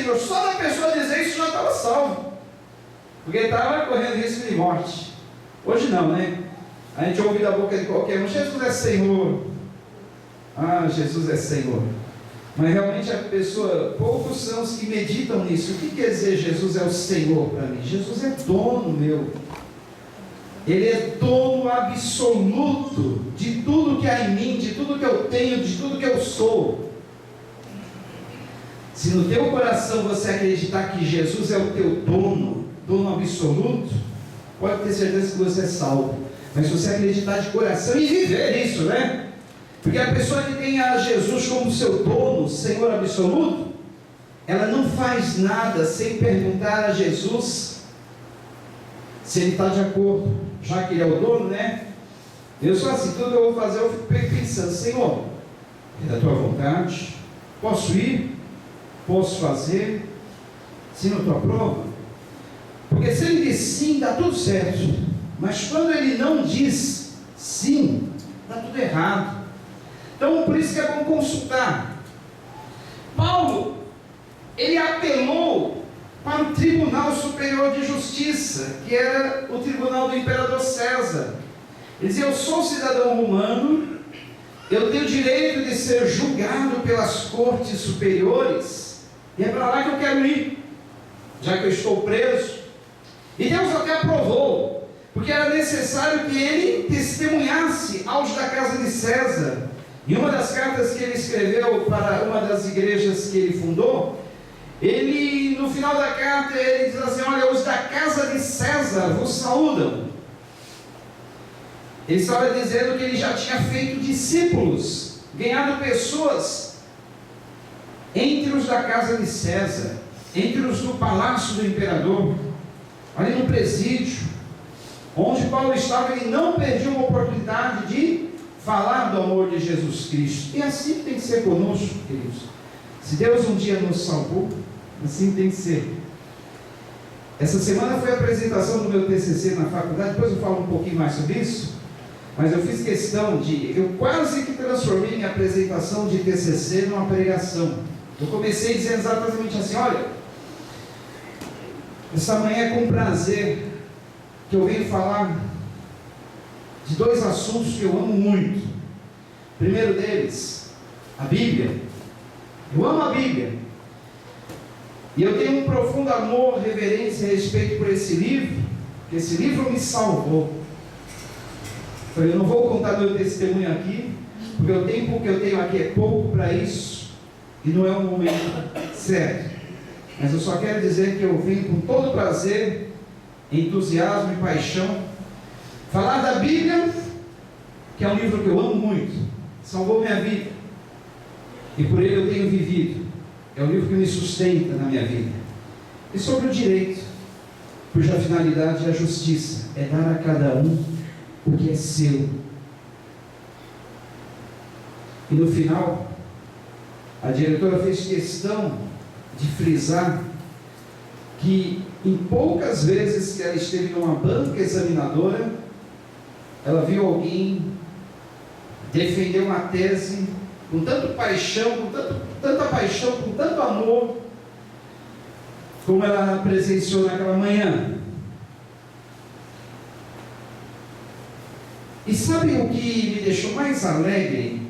Senhor. Só da pessoa dizer isso já estava salvo, porque estava correndo risco de morte. Hoje não, né? A gente ouve da boca de qualquer um: Jesus é Senhor. Ah, Jesus é Senhor. Mas realmente a pessoa, poucos são os que meditam nisso. O que quer dizer Jesus é o Senhor para mim? Jesus é dono meu. Ele é dono absoluto de tudo que há em mim, de tudo que eu tenho, de tudo que eu sou. Se no teu coração você acreditar que Jesus é o teu dono, dono absoluto, pode ter certeza que você é salvo. Mas se você acreditar de coração e viver isso, né? Porque a pessoa que tem a Jesus como seu dono, Senhor absoluto, ela não faz nada sem perguntar a Jesus se ele está de acordo, já que ele é o dono, né? Eu sou assim, tudo que eu vou fazer eu fico pensando: Senhor, é da tua vontade? Posso ir? Posso fazer? Senhor, tu aprova? Porque se ele diz sim, dá tudo certo. Mas quando ele não diz sim, dá tudo errado. Então, por isso que é bom consultar. Paulo, ele apelou para o Tribunal Superior de Justiça, que era o tribunal do imperador César. Ele dizia: eu sou cidadão romano, eu tenho direito de ser julgado pelas cortes superiores, e é para lá que eu quero ir, já que eu estou preso. E Deus até aprovou, porque era necessário que ele testemunhasse aos da casa de César. Em uma das cartas que ele escreveu para uma das igrejas que ele fundou, ele, no final da carta, ele diz assim: olha, os da casa de César vos saúdam. Ele estava dizendo que ele já tinha feito discípulos, ganhado pessoas entre os da casa de César, entre os do palácio do imperador, ali no presídio, onde Paulo estava. Ele não perdia uma oportunidade de falar do amor de Jesus Cristo. E assim tem que ser conosco, queridos. Se Deus um dia nos salvou, assim tem que ser. Essa semana foi a apresentação do meu TCC na faculdade. Depois eu falo um pouquinho mais sobre isso. Mas eu fiz questão eu quase que transformei minha apresentação de TCC numa pregação. Eu comecei dizendo exatamente assim: olha, essa manhã é com prazer que eu venho falar de dois assuntos que eu amo muito. O primeiro deles, a Bíblia. Eu amo a Bíblia, e eu tenho um profundo amor, reverência e respeito por esse livro, porque esse livro me salvou. Eu falei: eu não vou contar meu testemunho aqui, porque o tempo que eu tenho aqui é pouco para isso, e não é o momento certo. Mas eu só quero dizer que eu vim com todo prazer, entusiasmo e paixão falar da Bíblia, que é um livro que eu amo muito, salvou minha vida, e por ele eu tenho vivido. É um livro que me sustenta na minha vida. E sobre o direito, cuja finalidade é a justiça, é dar a cada um o que é seu. E no final, a diretora fez questão de frisar que em poucas vezes que ela esteve numa banca examinadora, ela viu alguém defender uma tese com tanta paixão, com tanto amor, como ela presenciou naquela manhã. E sabe o que me deixou mais alegre?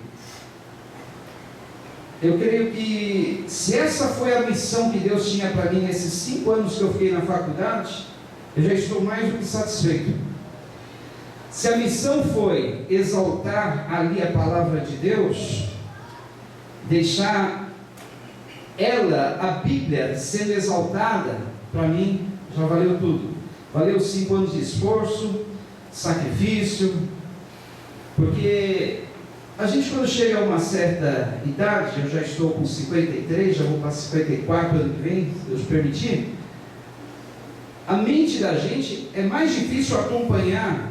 Eu creio que, se essa foi a missão que Deus tinha para mim nesses 5 anos que eu fiquei na faculdade, eu já estou mais do que satisfeito. Se a missão foi exaltar ali a palavra de Deus, deixar ela, a Bíblia, sendo exaltada, para mim já valeu tudo. Valeu 5 anos de esforço, sacrifício, porque a gente, quando chega a uma certa idade, eu já estou com 53, já vou para 54 ano que vem, se Deus permitir, a mente da gente é mais difícil acompanhar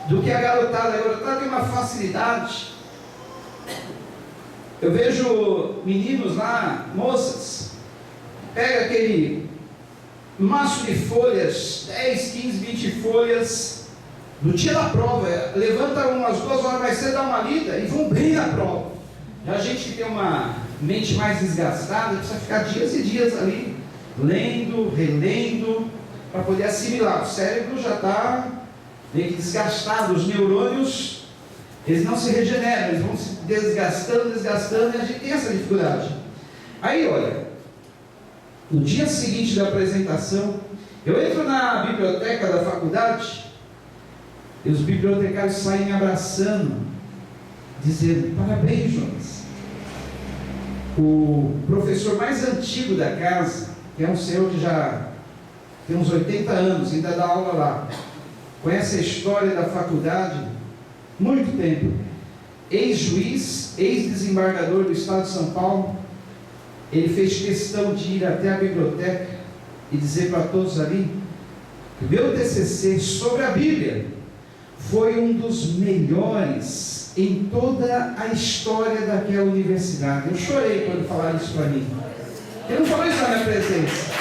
do que a garotada. A garotada tem uma facilidade. Eu vejo meninos lá, moças, pega aquele maço de folhas, 10, 15, 20 folhas, no dia da prova, levanta umas 2 horas mais cedo, dá uma lida e vão bem na prova. Já a gente que tem uma mente mais desgastada, precisa ficar dias e dias ali, lendo, relendo, para poder assimilar. O cérebro já está meio que desgastado, os neurônios, eles não se regeneram, eles vão se desgastando, e a gente tem essa dificuldade. Aí, olha, no dia seguinte da apresentação, eu entro na biblioteca da faculdade, e os bibliotecários saem me abraçando, dizendo: parabéns, Jonas. O professor mais antigo da casa, que é um senhor que já tem uns 80 anos, ainda dá aula lá, conhece a história da faculdade, muito tempo, ex-juiz, ex-desembargador do estado de São Paulo. Ele fez questão de ir até a biblioteca e dizer para todos ali que o meu TCC sobre a Bíblia foi um dos melhores em toda a história daquela universidade. Eu chorei quando falaram isso para mim. Ele não falou isso na minha presença.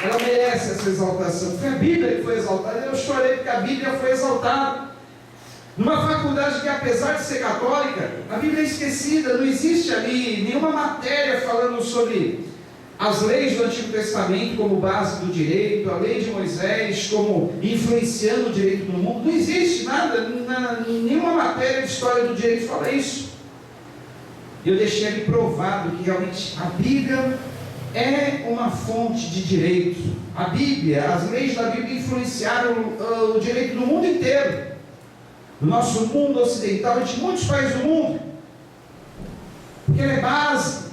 Ela merece essa exaltação. Foi a Bíblia que foi exaltada. Eu chorei porque a Bíblia foi exaltada. Numa faculdade que, apesar de ser católica, a Bíblia é esquecida. Não existe ali nenhuma matéria falando sobre as leis do Antigo Testamento como base do direito, a lei de Moisés como influenciando o direito do mundo. Não existe nada, nenhuma matéria de história do direito fala isso. Eu deixei ali provado que realmente a Bíblia é uma fonte de direito. A Bíblia, as leis da Bíblia influenciaram o direito do mundo inteiro, do nosso mundo ocidental e de muitos países do mundo, porque ela é base.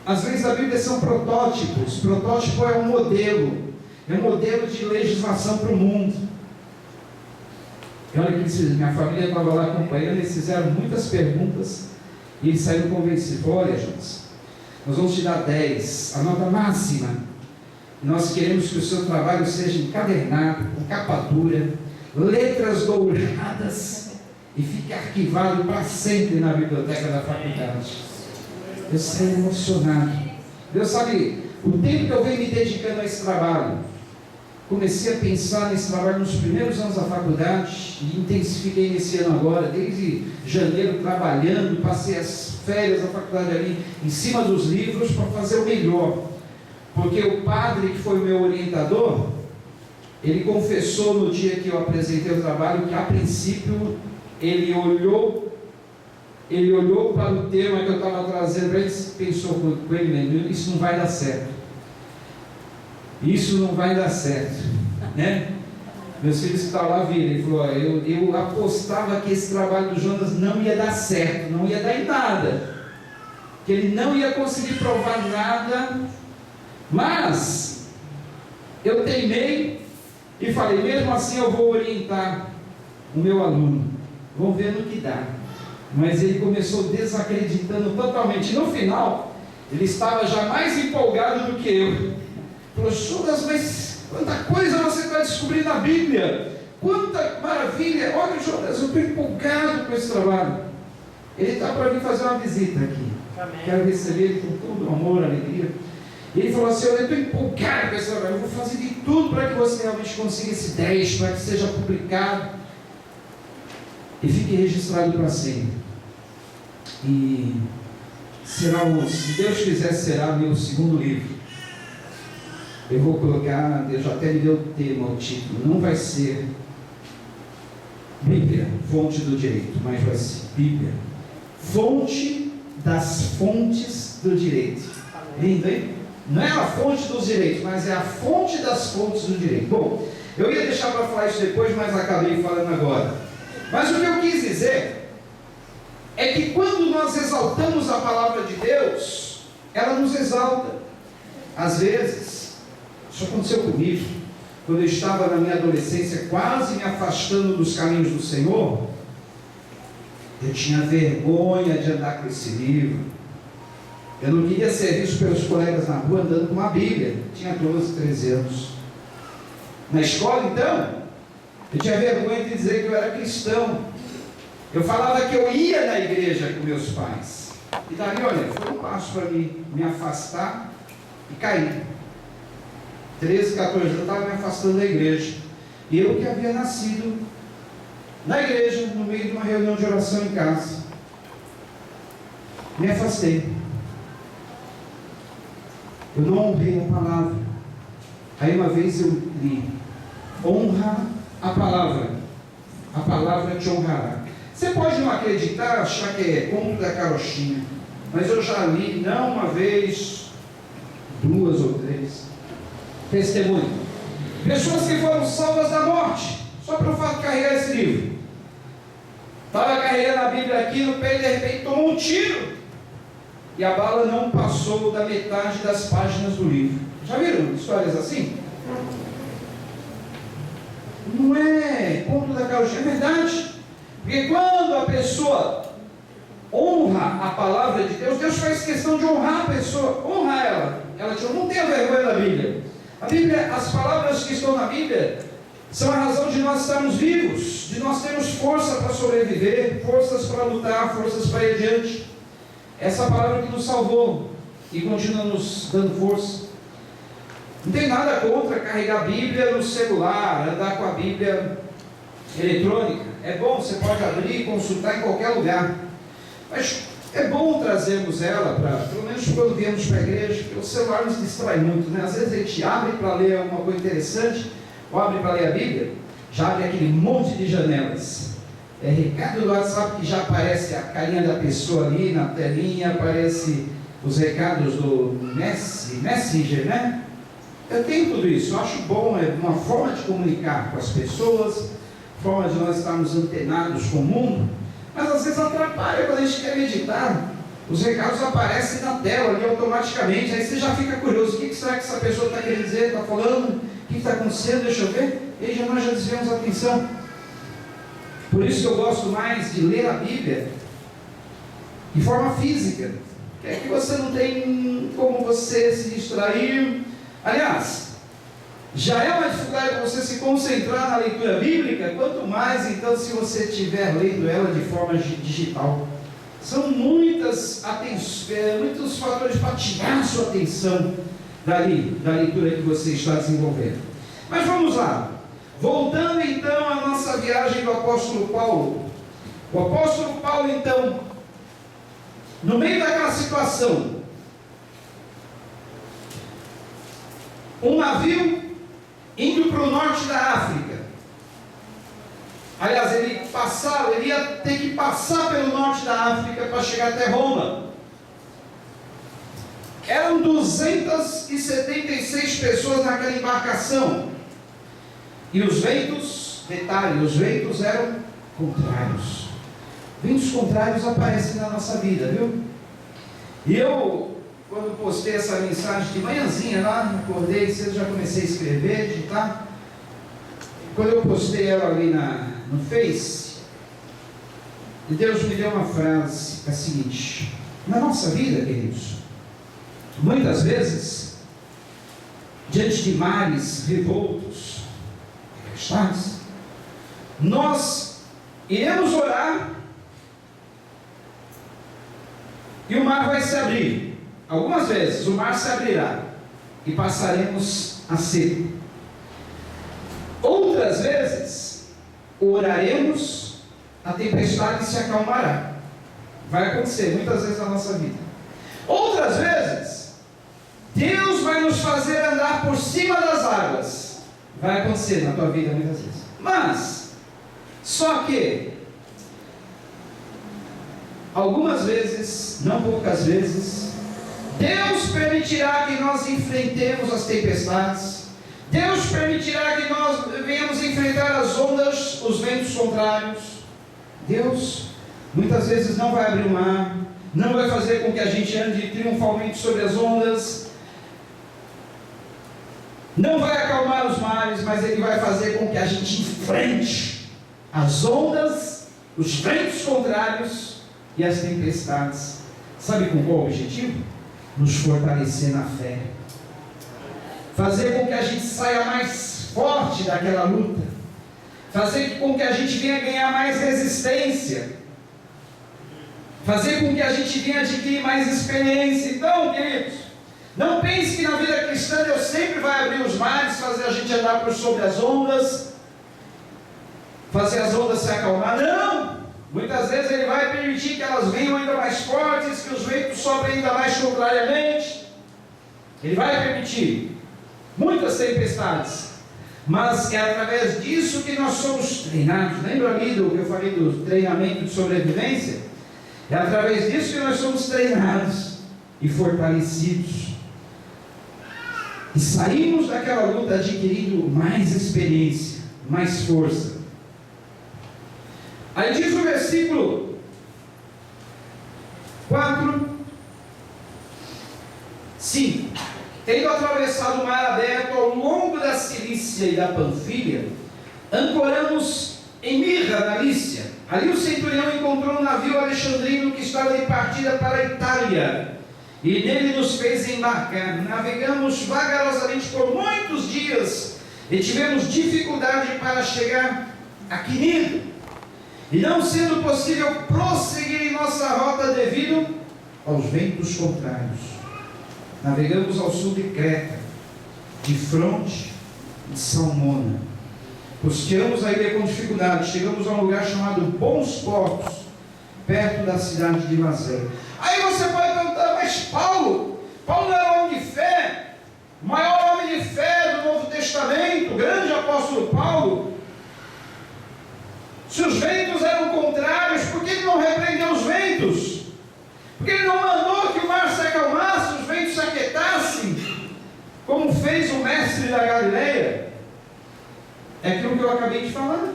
As leis da Bíblia são protótipos. Protótipo é um modelo de legislação para o mundo. E olha que minha família estava lá acompanhando, eles fizeram muitas perguntas e eles saíram convencidos. Olha, Jonas, nós vamos te dar 10, a nota máxima. Nós queremos que o seu trabalho seja encadernado, com capa dura, letras douradas, e fique arquivado para sempre na biblioteca da faculdade. Eu saí emocionado. Deus sabe, o tempo que eu venho me dedicando a esse trabalho, comecei a pensar nesse trabalho nos primeiros anos da faculdade, e intensifiquei nesse ano agora, desde janeiro trabalhando, passei as férias da faculdade ali, em cima dos livros, para fazer o melhor, porque o padre que foi o meu orientador, ele confessou no dia que eu apresentei o trabalho, que a princípio, ele olhou para o tema que eu estava trazendo, ele pensou com ele mesmo: isso não vai dar certo. Isso não vai dar certo, né? Meus filhos que estavam lá viram, ele falou: eu apostava que esse trabalho do Jonas não ia dar certo, não ia dar em nada, que ele não ia conseguir provar nada, mas eu teimei e falei: mesmo assim eu vou orientar o meu aluno, vamos ver no que dá. Mas ele começou desacreditando totalmente. No final, ele estava já mais empolgado do que eu. Falou: Jonas, mas quanta coisa você está descobrindo na Bíblia, quanta maravilha. Olha, Jonas, eu estou empolgado com esse trabalho. Ele está para vir fazer uma visita aqui. Amém. Quero receber ele com todo amor, alegria. E ele falou assim: eu estou empolgado com esse trabalho, eu vou fazer de tudo para que você realmente consiga esse 10, para que seja publicado e fique registrado para sempre. E será se Deus quiser, será meu segundo livro. Eu vou colocar, Deus já até me deu o tema, o título. Não vai ser Bíblia, fonte do direito, mas vai ser Bíblia, fonte das fontes do direito. Lindo, hein? Não é a fonte dos direitos, mas é a fonte das fontes do direito. Bom, eu ia deixar para falar isso depois, mas acabei falando agora. Mas o que eu quis dizer é que quando nós exaltamos a palavra de Deus, ela nos exalta. Às vezes, isso aconteceu comigo, quando eu estava na minha adolescência, quase me afastando dos caminhos do Senhor, eu tinha vergonha de andar com esse livro. Eu não queria ser visto pelos colegas na rua andando com uma Bíblia. Tinha 12, 13 anos. Na escola, então, eu tinha vergonha de dizer que eu era cristão. Eu falava que eu ia na igreja com meus pais. E daí, olha, foi um passo para me afastar e cair. 13, 14 anos eu estava me afastando da igreja. E eu que havia nascido na igreja, no meio de uma reunião de oração em casa, me afastei. Eu não honrei a palavra. Aí uma vez eu li: honra a palavra te honrará. Você pode não acreditar, achar que é conto da carochinha, mas eu já li, não uma vez, 2 ou 3, testemunho. Pessoas que foram salvas da morte, só pelo fato de carregar esse livro. Estava carregando a Bíblia aqui no pé e de repente tomou um tiro. E a bala não passou da metade das páginas do livro. Já viram histórias assim? Não é conto da carochinha, é verdade. Porque quando a pessoa honra a palavra de Deus, Deus faz questão de honrar a pessoa, honrar ela. Ela diz: não tenha vergonha da Bíblia. A Bíblia, as palavras que estão na Bíblia, são a razão de nós estarmos vivos, de nós termos força para sobreviver, forças para lutar, forças para ir adiante. Essa palavra que nos salvou e continua nos dando força. Não tem nada contra carregar a Bíblia no celular, andar com a Bíblia eletrônica. É bom, você pode abrir e consultar em qualquer lugar. Mas é bom trazermos ela, pelo menos quando viemos para a igreja, porque o celular nos distrai muito, né? Às vezes a gente abre para ler alguma coisa interessante, ou abre para ler a Bíblia, já abre aquele monte de janelas. É recado do WhatsApp que já aparece a carinha da pessoa ali na telinha, aparece os recados do Messenger, né? Eu tenho tudo isso, eu acho bom, é uma forma de comunicar com as pessoas, forma de nós estarmos antenados com o mundo, mas às vezes atrapalha quando a gente quer meditar. Os recados aparecem na tela ali automaticamente, aí você já fica curioso: o que será que essa pessoa está querendo dizer, está falando, o que está acontecendo, deixa eu ver, e aí nós já desviamos a atenção. Por isso que eu gosto mais de ler a Bíblia de forma física, que é que você não tem como você se distrair. Aliás, já é uma dificuldade para você se concentrar na leitura bíblica, quanto mais então se você estiver lendo ela de forma digital. São muitos fatores para tirar a sua atenção da leitura que você está desenvolvendo. Mas vamos lá, voltando então à nossa viagem do apóstolo Paulo. O apóstolo Paulo então, no meio daquela situação, um navio indo para o norte da África. Aliás, ele ia ter que passar pelo norte da África para chegar até Roma. Eram 276 pessoas naquela embarcação. E os ventos, detalhe, os ventos eram contrários. Ventos contrários aparecem na nossa vida, viu? E eu, quando postei essa mensagem de manhãzinha lá, acordei cedo, já comecei a escrever, digitar. Quando eu postei ela ali no Face, Deus me deu uma frase, a seguinte: na nossa vida, queridos, muitas vezes, diante de mares revoltos, tempestades, nós iremos orar e o mar vai se abrir. Algumas vezes o mar se abrirá e passaremos a seco. Outras vezes oraremos, a tempestade se acalmará. Vai acontecer muitas vezes na nossa vida. Outras vezes Deus vai nos fazer andar por cima das águas. Vai acontecer na tua vida muitas vezes. Mas só que algumas vezes, não poucas vezes, Deus permitirá que nós enfrentemos as tempestades. Deus permitirá que nós venhamos enfrentar as ondas, os ventos contrários. Deus muitas vezes não vai abrir o mar, não vai fazer com que a gente ande triunfalmente sobre as ondas, não vai acalmar os mares, mas Ele vai fazer com que a gente enfrente as ondas, os ventos contrários e as tempestades. Sabe com qual objetivo? Nos fortalecer na fé, fazer com que a gente saia mais forte daquela luta, fazer com que a gente venha ganhar mais resistência. fazer com que a gente venha adquirir mais experiência. Então, queridos, não pense que na vida cristã Deus sempre vai abrir os mares, fazer a gente andar por sobre as ondas, fazer as ondas se acalmar. Não! Muitas vezes Ele vai permitir que elas venham ainda mais fortes, que os ventos sobrem ainda mais contrariamente. Ele vai permitir muitas tempestades, mas é através disso que nós somos treinados. Lembra ali do que eu falei do treinamento de sobrevivência? É através disso que nós somos treinados e fortalecidos. E saímos daquela luta adquirindo mais experiência, mais força. Aí diz o versículo 4, 5: tendo atravessado o mar aberto ao longo da Cilícia e da Panfilha, ancoramos em Mirra, na Lícia. Ali o centurião encontrou um navio alexandrino que estava de partida para a Itália, e nele nos fez embarcar. Navegamos vagarosamente por muitos dias, e tivemos dificuldade para chegar a Quinido, e não sendo possível prosseguir em nossa rota devido aos ventos contrários. Navegamos ao sul de Creta, de fronte de Salmona. Costeamos a ilha com dificuldade. Chegamos a um lugar chamado Bons Portos, perto da cidade de Lazé. Aí você pode perguntar, mas Paulo não era homem de fé, o maior homem de fé do Novo Testamento, o grande apóstolo Paulo. Se os ventos eram contrários, por que ele não repreendeu os ventos? Porque ele não mandou que o mar se acalmasse, os ventos se aquietassem, como fez o mestre da Galileia? É aquilo que eu acabei de falar.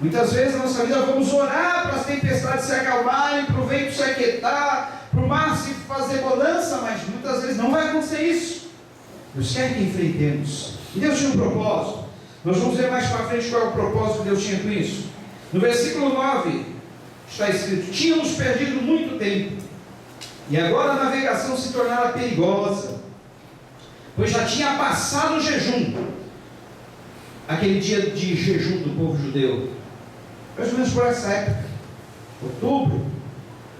Muitas vezes na nossa vida vamos orar para as tempestades se acalmarem, para o vento se aquietar, para o mar se fazer bonança, mas muitas vezes não vai acontecer isso. Deus quer que enfrentemos. E Deus tinha um propósito. Nós vamos ver mais para frente qual é o propósito que Deus tinha com isso. No versículo 9 está escrito: tínhamos perdido muito tempo, e agora a navegação se tornara perigosa, pois já tinha passado o jejum, aquele dia de jejum do povo judeu, mais ou menos por essa época, outubro,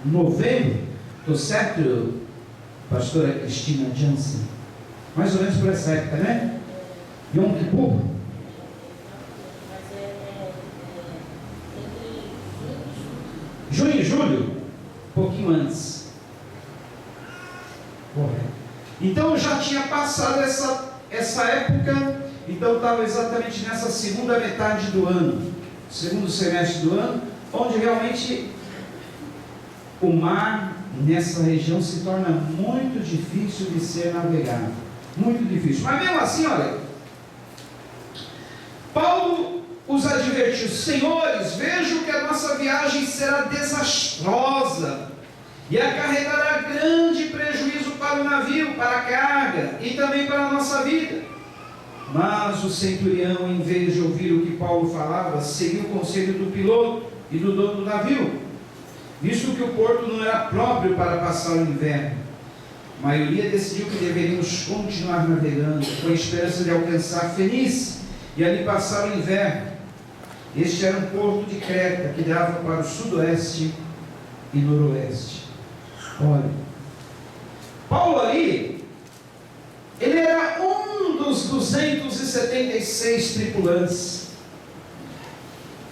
novembro. Estou certo, pastora Cristina Jansen? Mais ou menos por essa época, né? Yom Kippur. Junho e julho, um pouquinho antes. Correto. Então já tinha passado essa época, então estava exatamente nessa segunda metade do ano, segundo semestre do ano, onde realmente o mar nessa região se torna muito difícil de ser navegado. Muito difícil. Mas mesmo assim, olha, Paulo os advertiu: senhores, vejo que a nossa viagem será desastrosa e acarretará grande prejuízo para o navio, para a carga e também para a nossa vida. Mas o centurião, em vez de ouvir o que Paulo falava, seguiu o conselho do piloto e do dono do navio, visto que o porto não era próprio para passar o inverno. A maioria decidiu que deveríamos continuar navegando, com a esperança de alcançar Fenícia e ali passar o inverno. Este era um porto de Creta que dava para o sudoeste e noroeste. Olha, Paulo ali, ele era um dos 276 tripulantes.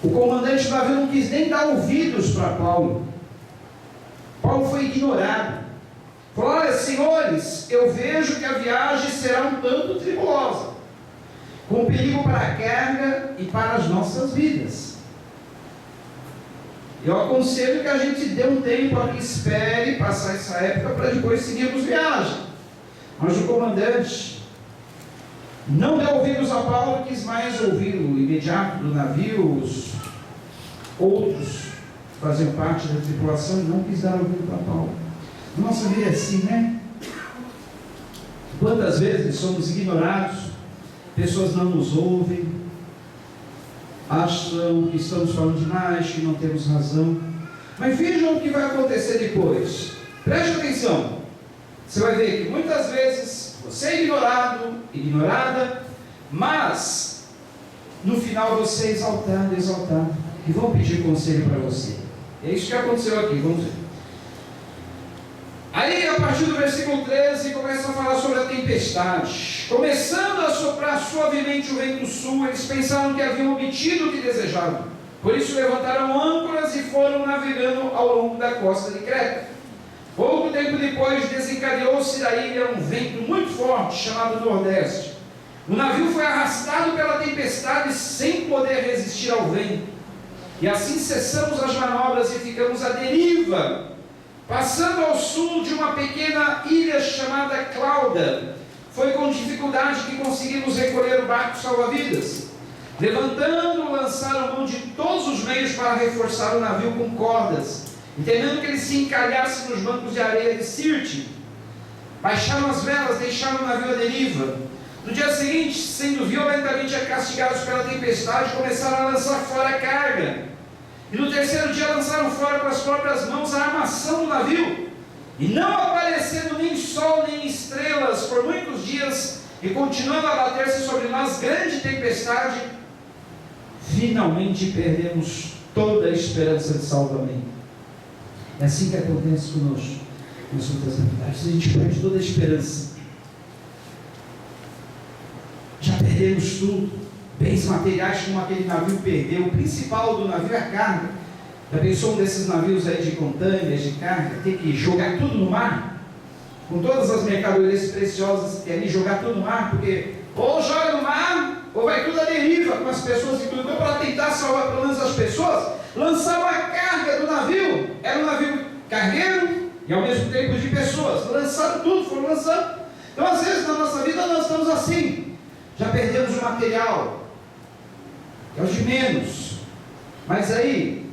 O comandante do navio não quis nem dar ouvidos para Paulo. Paulo foi ignorado. Falou: olha, senhores, eu vejo que a viagem será um tanto tribulosa, com perigo para a carga e para as nossas vidas. Eu aconselho que a gente dê um tempo aqui, espere passar essa época para depois seguirmos viagem. Mas o comandante não deu ouvidos a Paulo, quis mais ouvir o imediato do navio, os outros que faziam parte da tripulação, e não quis dar ouvido para Paulo. Nossa vida é assim, né? Quantas vezes somos ignorados, pessoas não nos ouvem, acham que estamos falando demais, que não temos razão. Mas vejam o que vai acontecer depois. Preste atenção. Você vai ver que muitas vezes você é ignorado, ignorada, mas no final você é exaltado, e vão pedir conselho para você. É isso que aconteceu aqui, vamos ver. a partir do versículo 13, começa a falar sobre a tempestade. Começando a soprar suavemente o vento sul, eles pensaram que haviam obtido o que desejavam. Por isso levantaram âncoras e foram navegando ao longo da costa de Creta. Pouco tempo depois desencadeou-se da ilha um vento muito forte, chamado Nordeste. O navio foi arrastado pela tempestade sem poder resistir ao vento. E assim cessamos as manobras e ficamos à deriva, passando ao sul de uma pequena ilha chamada Clauda. Foi com dificuldade que conseguimos recolher o barco salva-vidas. Levantando, lançaram mão de todos os meios para reforçar o navio com cordas, e temendo que ele se encalhasse nos bancos de areia de Sirte, baixaram as velas, deixaram o navio à deriva. No dia seguinte, sendo violentamente castigados pela tempestade, começaram a lançar fora a carga. E no terceiro dia lançaram fora com as próprias mãos a armação do navio. E não aparecendo nem sol nem estrelas por muitos dias, e continuando a bater-se sobre nós grande tempestade, finalmente perdemos toda a esperança de salvamento. É assim que acontece conosco nas outras realidades. A gente perde toda a esperança. Já perdemos tudo. Bens materiais como aquele navio perdeu. O principal do navio é a carga. Já pensou um desses navios aí de contâneas, de carga, ter que jogar tudo no mar? Com todas as mercadorias preciosas que tem ali, jogar tudo no mar, porque ou joga no mar, ou vai tudo à deriva com as pessoas e tudo. Então, para tentar salvar pelo menos as pessoas, lançaram a carga do navio. Era um navio cargueiro e ao mesmo tempo de pessoas. Lançaram tudo, foram lançando. Então, às vezes na nossa vida nós estamos assim. Já perdemos o material, é o de menos, mas aí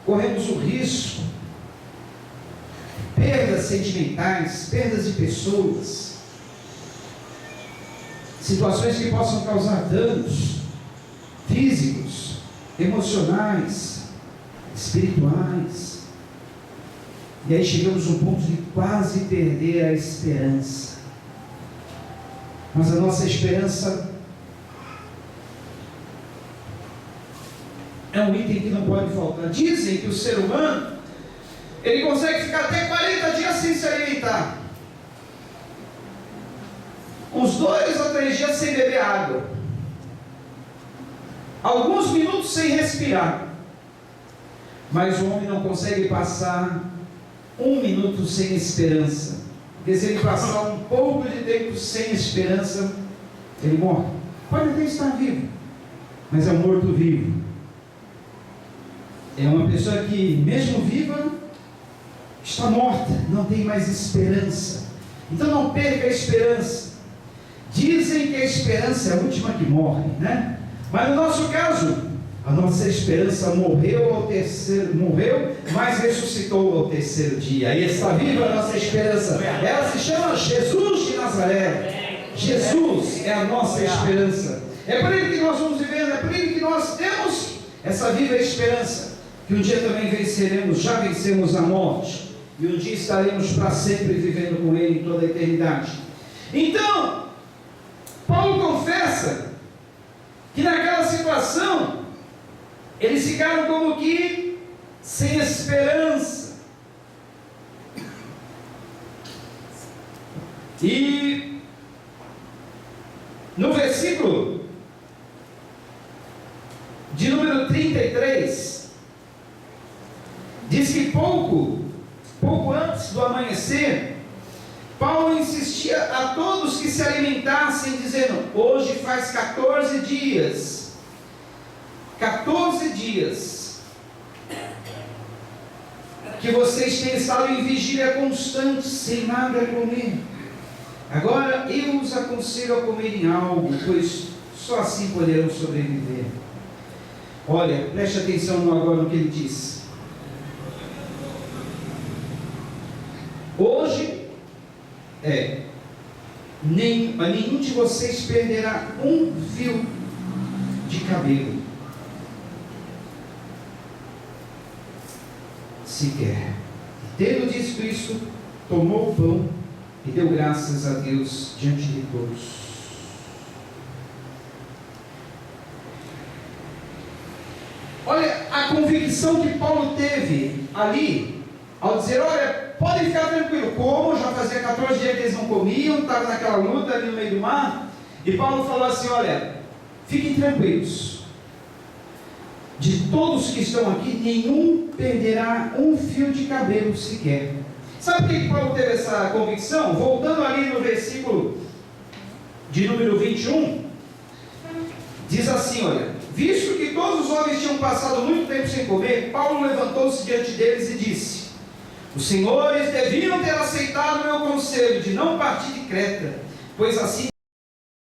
corremos o risco, perdas sentimentais, perdas de pessoas, situações que possam causar danos físicos, emocionais, espirituais. E aí chegamos a um ponto de quase perder a esperança. Mas a nossa esperança é um item que não pode faltar. Dizem que o ser humano, ele consegue ficar até 40 dias sem se alimentar, uns 2 a 3 dias sem beber água, alguns minutos sem respirar, mas o homem não consegue passar 1 minuto sem esperança. Porque se ele passar um pouco de tempo sem esperança, ele morre. Pode até estar vivo, mas é um morto-vivo. É uma pessoa que, mesmo viva, está morta, não tem mais esperança. Então não perca a esperança. Dizem que a esperança é a última que morre, né? Mas no nosso caso, a nossa esperança morreu, mas ressuscitou ao terceiro dia. Aí está viva a nossa esperança. Ela se chama Jesus de Nazaré. Jesus é a nossa esperança. É por ele que nós vamos vivendo, é por ele que nós temos essa viva esperança. Que um dia também venceremos, já vencemos a morte. E um dia estaremos para sempre vivendo com ele em toda a eternidade. Então, Paulo confessa que naquela situação, eles ficaram como que sem esperança. E no versículo de número 33, diz que pouco antes do amanhecer, Paulo insistia a todos que se alimentassem, dizendo: hoje faz 14 dias que vocês têm estado em vigília constante, sem nada a comer. Agora eu os aconselho a comerem algo, pois só assim poderão sobreviver. Olha, preste atenção agora no que ele diz. Hoje nenhum de vocês perderá um fio de cabelo sequer. Tendo dito isso, tomou o pão e deu graças a Deus diante de todos. Olha a convicção que Paulo teve ali ao dizer, olha, podem ficar tranquilos, como já fazia 14 dias que eles não comiam, estavam naquela luta ali no meio do mar, e Paulo falou assim, olha, fiquem tranquilos, de todos que estão aqui, nenhum perderá um fio de cabelo sequer. Sabe por que Paulo teve essa convicção? Voltando ali no versículo de número 21, diz assim, olha, visto que todos os homens tinham passado muito tempo sem comer, Paulo levantou-se diante deles e disse, os senhores deviam ter aceitado o meu conselho de não partir de Creta, pois assim